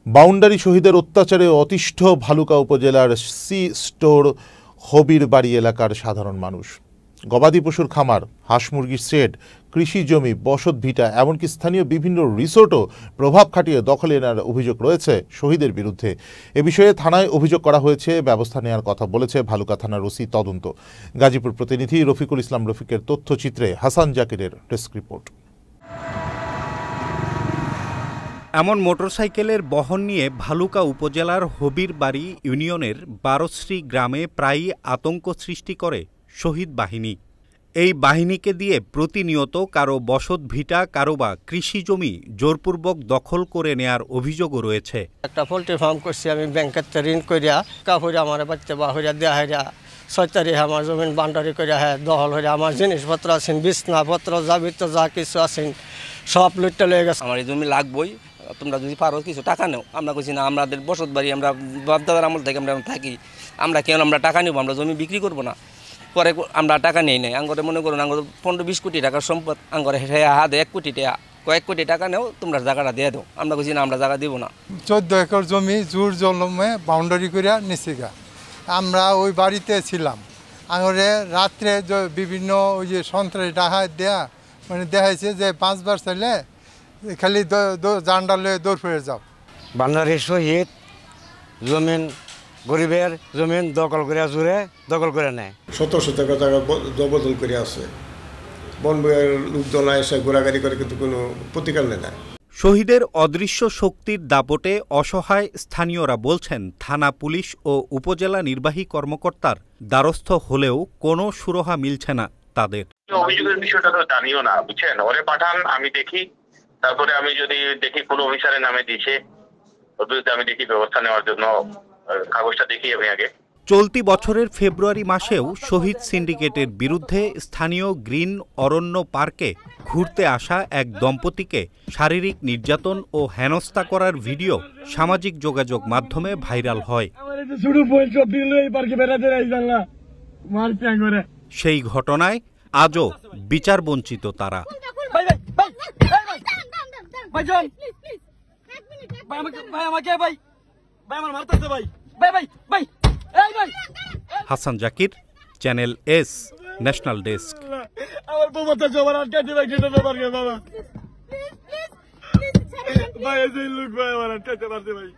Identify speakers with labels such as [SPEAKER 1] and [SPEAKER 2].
[SPEAKER 1] Boundary শহীদের অত্যাচারে অতিষ্ঠ ভালুকা উপজেলার সি স্টোর হবির বাড়ি এলাকার সাধারণ মানুষ। গবাদি পশুর খামার, হাঁস মুরগির শেড, কৃষি জমি, বসত ভিটা, এমনকি স্থানীয় বিভিন্ন রিসোর্টও প্রভাব খাটিয়ে দখলে নেওয়ার অভিযোগ রয়েছে শহীদের বিরুদ্ধে। এ বিষয়ে থানায় অভিযোগ করা হয়েছে, ব্যবস্থা নেওয়ার কথা বলেছে ভালুকা থানার ওসি তদন্ত। গাজীপুর প্রতিনিধি রফিকুল ইসলাম রফিকের তথ্যচিত্রে হাসান জাকিরের ডেস্ক রিপোর্ট।
[SPEAKER 2] এমন মোটরসাইকেলের বহন নিয়ে ভালুকা উপজেলার হবির বাড়ি ইউনিয়নের বারশ্রী গ্রামে প্রায়ই আতঙ্ক সৃষ্টি করে শহীদ বাহিনী। এই বাহিনীকে দিয়ে প্রতিনিয়ত কারো বসত ভিটা, কারো বা কৃষি জমি জোরপূর্বক দখল করে নেয়ার অভিযোগও রয়েছে।
[SPEAKER 3] একটা পোল্ট্রি ফার্ম করছি আমি, ব্যাংকের ঋণ করিয়া কাপড় আমার বাচ্চা বা হইয়া দেয়া হইয়া 6 তারিখ আমার জমিন বান্ডারি করিয়া দখল হইয়া আমার জিনিসপত্র আছেন, বিছনাপত্র যাবিত যা কিছু আছেন সব লুটটা লয়ে গেছে।
[SPEAKER 4] আমার এই জমি লাগবই, তোমরা যদি পারো কিছু টাকা নেও। আমরা কইছি না, আমাদের বসত বাড়ি, আমরা বাপদাদার আমল থেকে আমরা থাকি, আমরা কেন আমরা টাকা নেব, আমরা জমি বিক্রি করবো না। পরে আমরা টাকা নেই নাই, আঙ্গরে মনে করুন আঙ্গর 15-20 কোটি টাকার সম্পদ, আঙ্গরে হাতে 1 কোটি টাকা, কয়েক কোটি টাকা নেও, তোমরা জায়গাটা দিয়ে দাও। আমরা কইছি না, আমরা জায়গা দিব না।
[SPEAKER 5] 14 একর জমি জোর জলমে বাউন্ডারি করিয়া নিছিগা। আমরা ওই বাড়িতে ছিলাম। আঙ্গরে রাত্রে বিভিন্ন ওই যে সন্ত্রাসী ডাহাত দেয়া মানে দেখাইছে যে 5 বার চাইলে খালি জান্ডালে দৌড় ফিরে যাও।
[SPEAKER 6] বান্ডারি শহীদ জমিন গরিবের জমিন দখল করে জুড়ে দখল করে নেয়।
[SPEAKER 7] 100 টাকা দখল করে আছে। বন বিভাগের লোকজন এসে ঘোরাঘুরি করে, কিন্তু কোনো প্রতিকার নেয় না।
[SPEAKER 2] শহীদের অদৃশ্য শক্তির দাপটে অসহায় স্থানীয়রা বলছেন, থানা, পুলিশ ও উপজেলা নির্বাহী কর্মকর্তার দ্বারস্থ হলেও কোনো সুরাহা মিলছে না তাদের।
[SPEAKER 8] অভিযোগের বিষয়টা তো জানিও না, বুঝছেন, ওরে পাঠান, আমি দেখি, তারপরে আমি যদি দেখি কোনো অফিসারের নামে দিয়েছে, আমি দেখি ব্যবস্থা নেওয়ার জন্য কাগজটা দেখি আমি আগে।
[SPEAKER 2] চলতি বছরের ফেব্রুয়ারি মাসেও শহীদ সিন্ডিকেটের বিরুদ্ধে স্থানীয় গ্রিন অরণ্য পার্কে ঘুরতে আসা এক দম্পতিকে শারীরিক নির্যাতন ও হেনস্থা করার ভিডিও সামাজিক যোগাযোগ মাধ্যমে ভাইরাল হয়। সেই ঘটনায় আজও বিচার বঞ্চিত তারা। Hasan Zakir, channel S, national desk.
[SPEAKER 9] আমার বাবা জমার আটকাইতে ভাই, কেটে বাবা ভাই, এই লোক ভাই আমার আটকাইতে পারছে ভাই।